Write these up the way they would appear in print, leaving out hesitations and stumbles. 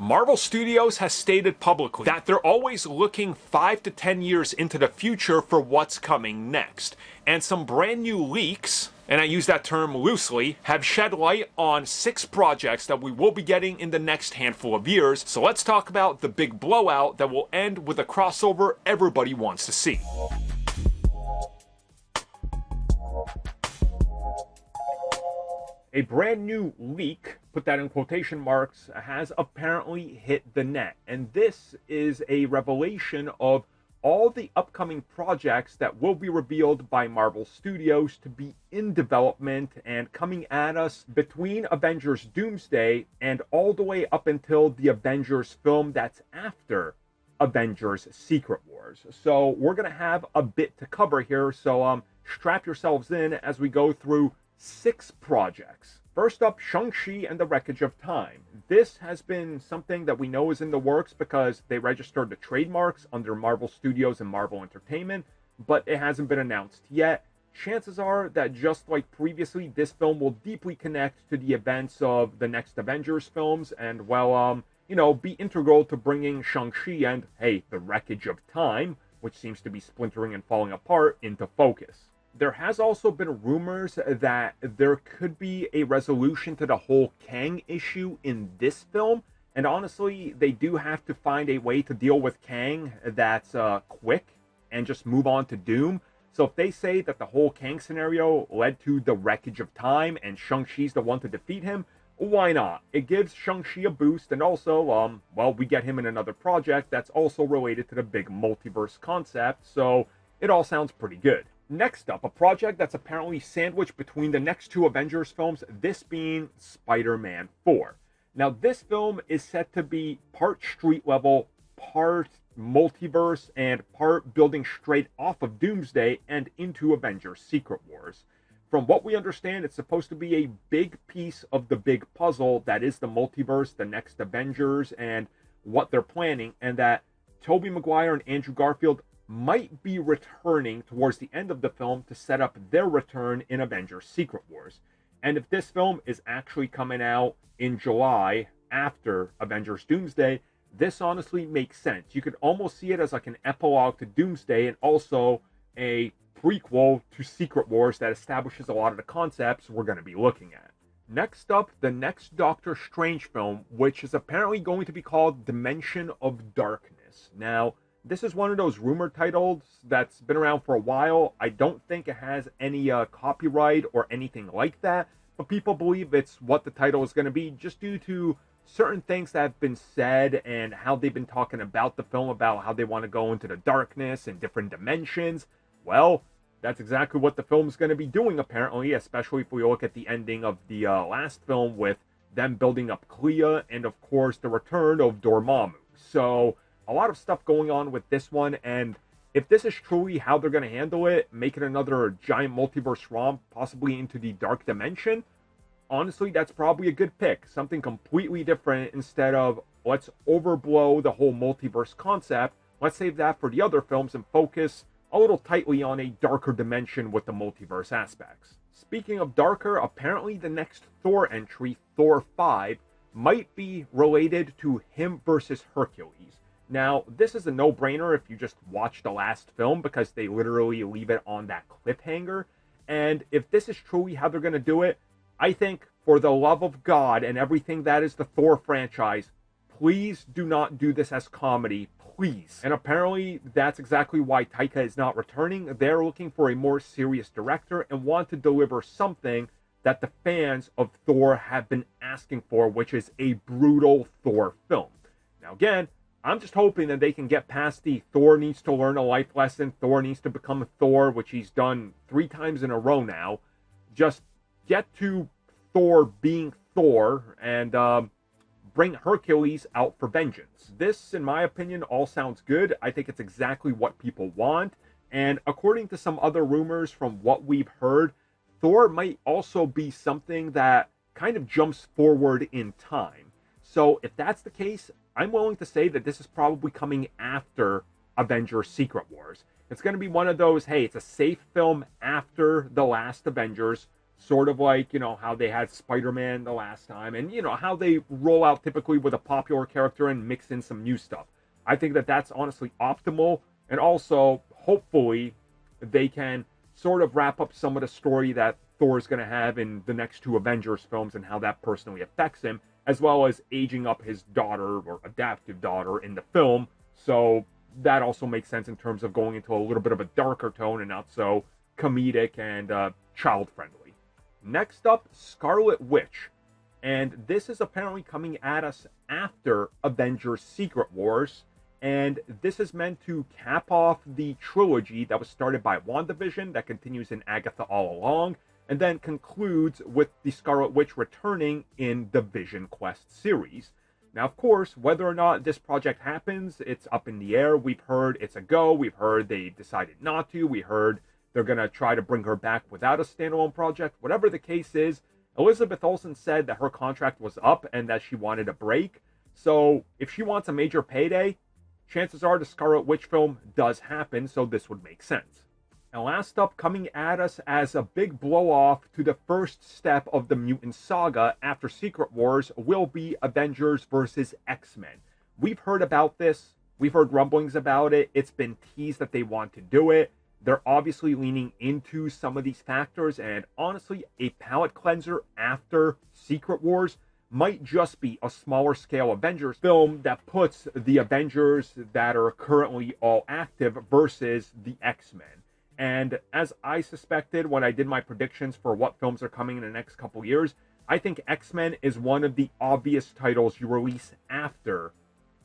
Marvel Studios has stated publicly that they're always looking 5 to 10 years into the future for what's coming next. And some brand new leaks, and I use that term loosely, have shed light on 6 projects that we will be getting in the next handful of years. So let's talk about the big blowout that will end with a crossover everybody wants to see. A brand new leak, put that in quotation marks, has apparently hit the net. And this is a revelation of all the upcoming projects that will be revealed by Marvel Studios to be in development and coming at us between Avengers Doomsday and all the way up until the Avengers film that's after Avengers Secret Wars. So we're going to have a bit to cover here, so strap yourselves in as we go through 6 projects. First up, Shang-Chi and the Wreckage of Time. This has been something that we know is in the works because they registered the trademarks under Marvel Studios and Marvel Entertainment, but it hasn't been announced yet. Chances are that just like previously, this film will deeply connect to the events of the next Avengers films and, well, be integral to bringing Shang-Chi and, hey, the Wreckage of Time, which seems to be splintering and falling apart, into focus. There has also been rumors that there could be a resolution to the whole Kang issue in this film. And honestly, they do have to find a way to deal with Kang that's quick and just move on to Doom. So if they say that the whole Kang scenario led to the Wreckage of Time and Shang-Chi's the one to defeat him, why not? It gives Shang-Chi a boost, and also, we get him in another project that's also related to the big multiverse concept. So it all sounds pretty good. Next up, a project that's apparently sandwiched between the next 2 Avengers films, this being Spider-Man 4. Now, this film is set to be part street level, part multiverse, and part building straight off of Doomsday and into Avengers Secret Wars. From what we understand, it's supposed to be a big piece of the big puzzle that is the multiverse, the next Avengers, and what they're planning, and that Tobey Maguire and Andrew Garfield might be returning towards the end of the film to set up their return in Avengers Secret Wars. And if this film is actually coming out in July after Avengers Doomsday, this honestly makes sense. You could almost see it as like an epilogue to Doomsday and also a prequel to Secret Wars that establishes a lot of the concepts we're going to be looking at. Next up, the next Doctor Strange film, which is apparently going to be called Dimension of Darkness. Now, this is one of those rumor titles that's been around for a while. I don't think it has any copyright or anything like that, but people believe it's what the title is going to be just due to certain things that have been said and how they've been talking about the film, about how they want to go into the darkness and different dimensions. Well, that's exactly what the film's going to be doing, apparently, especially if we look at the ending of the last film with them building up Clea and, of course, the return of Dormammu. So a lot of stuff going on with this one, and if this is truly how they're going to handle it, make it another giant multiverse romp, possibly into the dark dimension, honestly, that's probably a good pick. Something completely different instead of let's overblow the whole multiverse concept. Let's save that for the other films and focus a little tightly on a darker dimension with the multiverse aspects. Speaking of darker, apparently the next Thor entry, Thor 5, might be related to him versus Hercules. Now, this is a no-brainer if you just watch the last film because they literally leave it on that cliffhanger. And if this is truly how they're going to do it, I think for the love of God and everything that is the Thor franchise, please do not do this as comedy, please. And apparently that's exactly why Taika is not returning. They're looking for a more serious director and want to deliver something that the fans of Thor have been asking for, which is a brutal Thor film. Now again, I'm just hoping that they can get past the Thor needs to learn a life lesson, Thor needs to become a Thor, which he's done 3 times in a row now. Just get to Thor being Thor and bring Hercules out for vengeance. This, in my opinion, all sounds good. I think it's exactly what people want. And according to some other rumors from what we've heard, Thor might also be something that kind of jumps forward in time. So if that's the case, I'm willing to say that this is probably coming after Avengers Secret Wars. It's going to be one of those, hey, it's a safe film after the last Avengers, sort of like, how they had Spider-Man the last time, and, how they roll out typically with a popular character and mix in some new stuff. I think that that's honestly optimal, and also, hopefully, they can sort of wrap up some of the story that Thor's going to have in the next two Avengers films and how that personally affects him, as well as aging up his daughter, or adaptive daughter, in the film. So that also makes sense in terms of going into a little bit of a darker tone and not so comedic and child-friendly. Next up, Scarlet Witch. And this is apparently coming at us after Avengers Secret Wars. And this is meant to cap off the trilogy that was started by WandaVision, that continues in Agatha all along, and then concludes with the Scarlet Witch returning in the Vision Quest series. Now, of course, whether or not this project happens, it's up in the air. We've heard it's a go. We've heard they decided not to. We heard they're going to try to bring her back without a standalone project. Whatever the case is, Elizabeth Olsen said that her contract was up and that she wanted a break. So if she wants a major payday, chances are the Scarlet Witch film does happen, so this would make sense. Now, last up, coming at us as a big blow-off to the first step of the mutant saga after Secret Wars will be Avengers versus X-Men. We've heard about this. We've heard rumblings about it. It's been teased that they want to do it. They're obviously leaning into some of these factors, and honestly, a palate cleanser after Secret Wars might just be a smaller scale Avengers film that puts the Avengers that are currently all active versus the X-Men. And as I suspected when I did my predictions for what films are coming in the next couple years, I think X-Men is one of the obvious titles you release after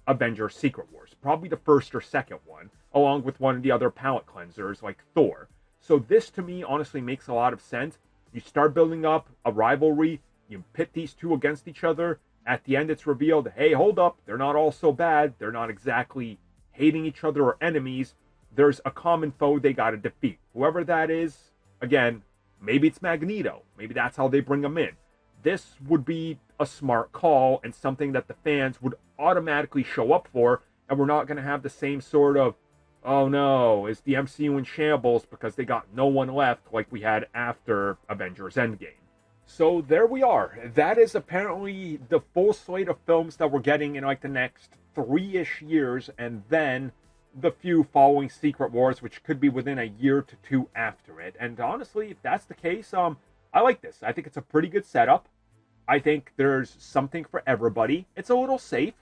Avengers Secret Wars. Probably the first or second one, along with one of the other palate cleansers like Thor. So this to me honestly makes a lot of sense. You start building up a rivalry, you pit these two against each other. At the end it's revealed, hey, hold up, they're not all so bad. They're not exactly hating each other or enemies. There's a common foe they gotta defeat. Whoever that is, again, maybe it's Magneto. Maybe that's how they bring him in. This would be a smart call and something that the fans would automatically show up for, and we're not going to have the same sort of, oh no, is the MCU in shambles because they got no one left like we had after Avengers Endgame. So there we are. That is apparently the full slate of films that we're getting in like the next 3-ish years, and then the few following Secret Wars, which could be within a year to two after it. And honestly, if that's the case, I like this. I think it's a pretty good setup. I think there's something for everybody. It's a little safe.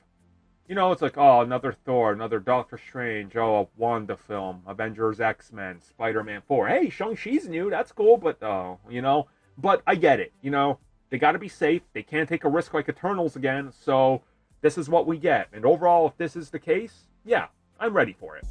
It's like, oh, another Thor, another Doctor Strange, oh, a Wanda film, Avengers, X-Men, Spider-Man 4. Hey, Shang-Chi's new, that's cool, but, But I get it, They gotta be safe. They can't take a risk like Eternals again, so this is what we get. And overall, if this is the case, yeah, I'm ready for it.